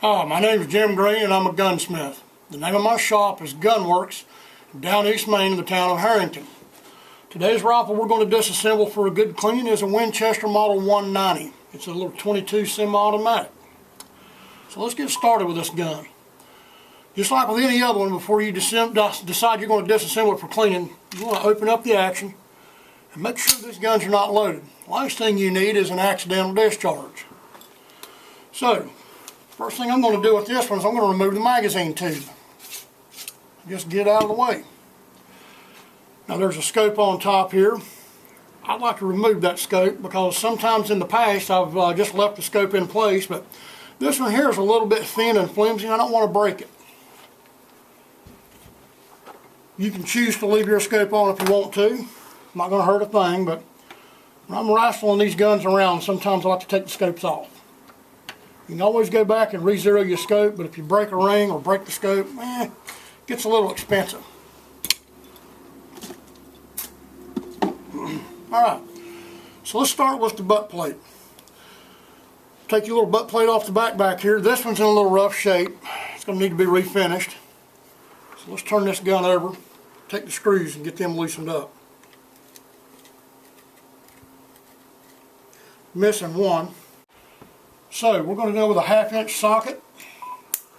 Hi, my name is Jim Green and I'm a gunsmith. The name of my shop is Gunworks down East Maine in the town of Harrington. Today's rifle we're going to disassemble for a good cleaning is a Winchester Model 190. It's a little 22 semi-automatic. So let's get started with this gun. Just like with any other one, before you decide you're going to disassemble it for cleaning, you want to open up the action and make sure these guns are not loaded. The last thing you need is an accidental discharge. So, first thing I'm going to do with this one is I'm going to remove the magazine tube. Just get out of the way. Now there's a scope on top here. I'd like to remove that scope because sometimes in the past I've just left the scope in place, but this one here is a little bit thin and flimsy and I don't want to break it. You can choose to leave your scope on if you want to. Not going to hurt a thing, but when I'm rifling these guns around, sometimes I like to take the scopes off. You can always go back and re-zero your scope, but if you break a ring or break the scope, it gets a little expensive. Alright, so let's start with the butt plate. Take your little butt plate off the back here. This one's in a little rough shape. It's going to need to be refinished. So let's turn this gun over, take the screws and get them loosened up. Missing one. So we're going to go with a 1/2 inch socket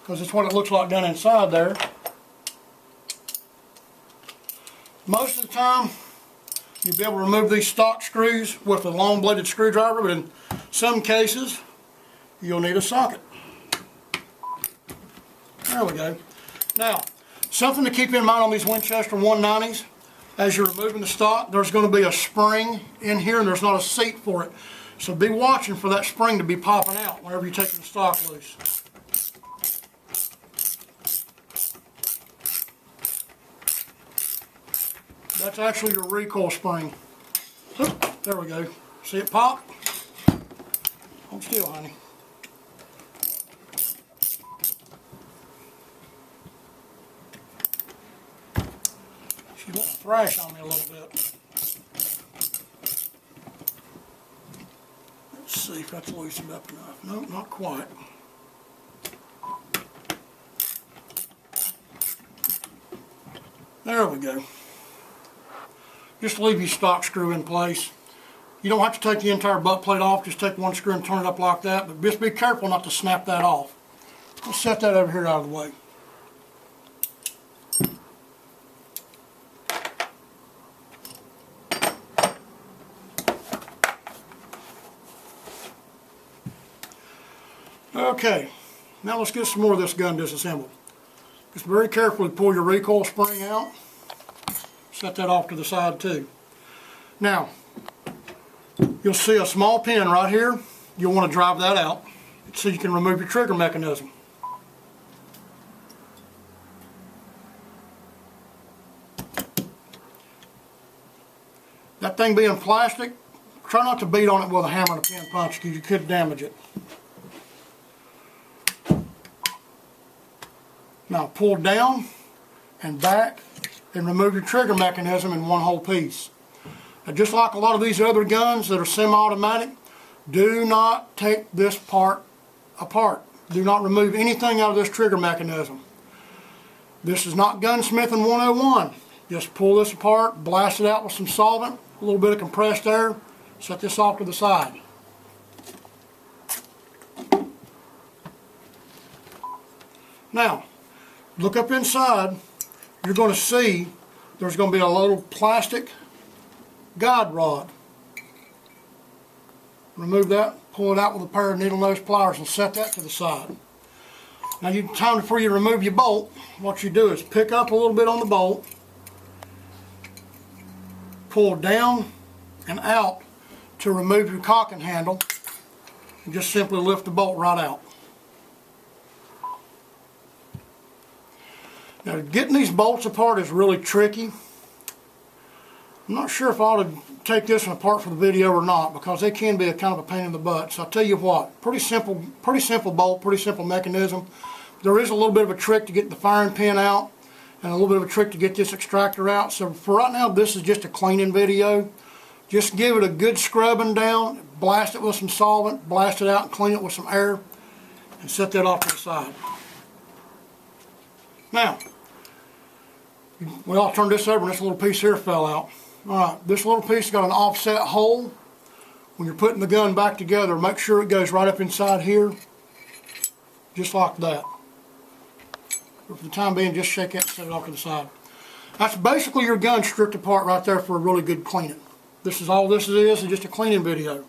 because it's what it looks like down inside there. Most of the time you'll be able to remove these stock screws with a long bladed screwdriver, but in some cases you'll need a socket. There we go. Now, something to keep in mind on these Winchester 190s, as you're removing the stock, there's going to be a spring in here and there's not a seat for it. So be watching for that spring to be popping out whenever you're taking the stock loose. That's actually your recoil spring. There we go. See it pop? Hold still, honey. She's wanting to thrash on me a little bit. Let's see if that's loosened up enough. No, not quite. There we go. Just leave your stock screw in place. You don't have to take the entire butt plate off, just take one screw and turn it up like that, but just be careful not to snap that off. Let's set that over here out of the way. Okay, now let's get some more of this gun disassembled. Just very carefully pull your recoil spring out. Set that off to the side too. Now, you'll see a small pin right here. You'll want to drive that out so you can remove your trigger mechanism. That thing being plastic, try not to beat on it with a hammer and a pin punch because you could damage it. Now pull down and back and remove your trigger mechanism in one whole piece. Now, just like a lot of these other guns that are semi-automatic, do not take this part apart. Do not remove anything out of this trigger mechanism. This is not gunsmithing 101. Just pull this apart, blast it out with some solvent, a little bit of compressed air, set this off to the side. Now, look up inside. You're going to see there's going to be a little plastic guide rod. Remove that, pull it out with a pair of needle nose pliers and set that to the side. Now, time before you remove your bolt, what you do is pick up a little bit on the bolt, pull down and out to remove your cocking handle, and just simply lift the bolt right out. Now, getting these bolts apart is really tricky. I'm not sure if I ought to take this one apart for the video or not because they can be a kind of a pain in the butt. So I'll tell you what, pretty simple bolt, pretty simple mechanism. There is a little bit of a trick to get the firing pin out and a little bit of a trick to get this extractor out. So for right now, this is just a cleaning video. Just give it a good scrubbing down, blast it with some solvent, blast it out and clean it with some air. and set that off to the side. Now, I'll turn this over and this little piece here fell out. Alright, this little piece has got an offset hole. When you're putting the gun back together, make sure it goes right up inside here, just like that. But for the time being, just shake it and set it off to the side. That's basically your gun stripped apart right there for a really good cleaning. This is all this is just a cleaning video.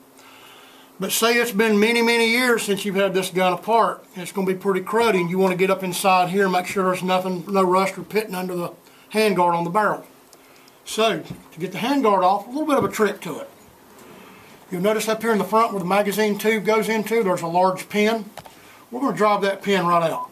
But say it's been many, many years since you've had this gun apart, and it's going to be pretty cruddy, and you want to get up inside here and make sure there's nothing, no rust or pitting under the handguard on the barrel. So, to get the handguard off, a little bit of a trick to it. You'll notice up here in the front where the magazine tube goes into, there's a large pin. We're going to drive that pin right out.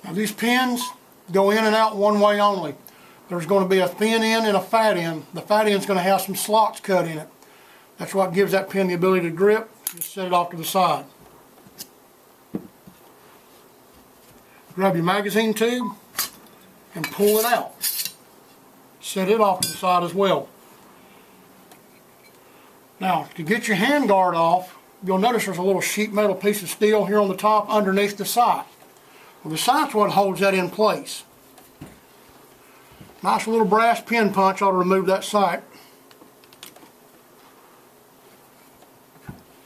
Now these pins go in and out one way only. There's going to be a thin end and a fat end. The fat end is going to have some slots cut in it. That's what gives that pin the ability to grip. Just set it off to the side. Grab your magazine tube and pull it out. Set it off to the side as well. Now, to get your handguard off, you'll notice there's a little sheet metal piece of steel here on the top underneath the sight. Well, the sight's what holds that in place. Nice little brass pin punch ought to remove that sight.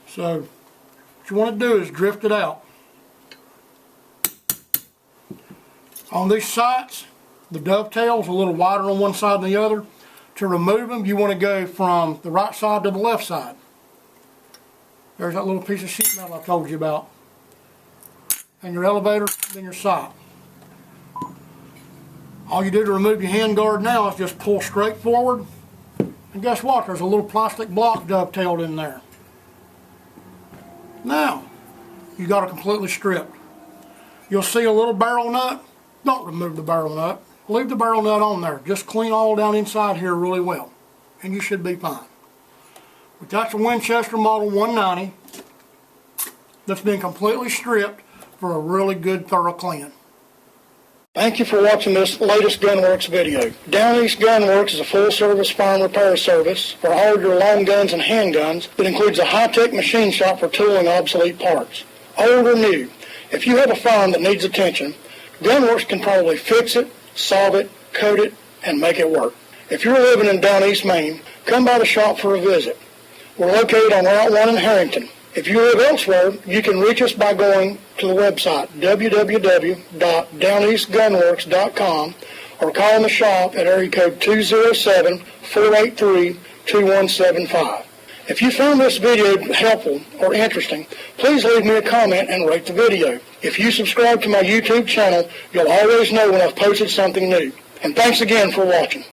So, what you want to do is drift it out. On these sights, the dovetail's a little wider on one side than the other. To remove them, you want to go from the right side to the left side. There's that little piece of sheet metal I told you about. And your elevator, then your sight. All you do to remove your handguard now is just pull straight forward. And guess what? There's a little plastic block dovetailed in there. Now, you got it completely stripped. You'll see a little barrel nut. Don't remove the barrel nut. Leave the barrel nut on there. Just clean all down inside here really well. And you should be fine. But that's a Winchester Model 190 that's been completely stripped for a really good thorough clean. Thank you for watching this latest Gunworks video. Down East Gunworks is a full-service fire and repair service for all your long guns and handguns that includes a high-tech machine shop for tooling obsolete parts. Old or new, if you have a firearm that needs attention, Gunworks can probably fix it, solve it, coat it, and make it work. If you're living in Down East Maine, come by the shop for a visit. We're located on Route 1 in Harrington. If you live elsewhere, you can reach us by going to the website www.downeastgunworks.com or call the shop at area code 207-483-2175. If you found this video helpful or interesting, please leave me a comment and rate the video. If you subscribe to my YouTube channel, you'll always know when I've posted something new. And thanks again for watching.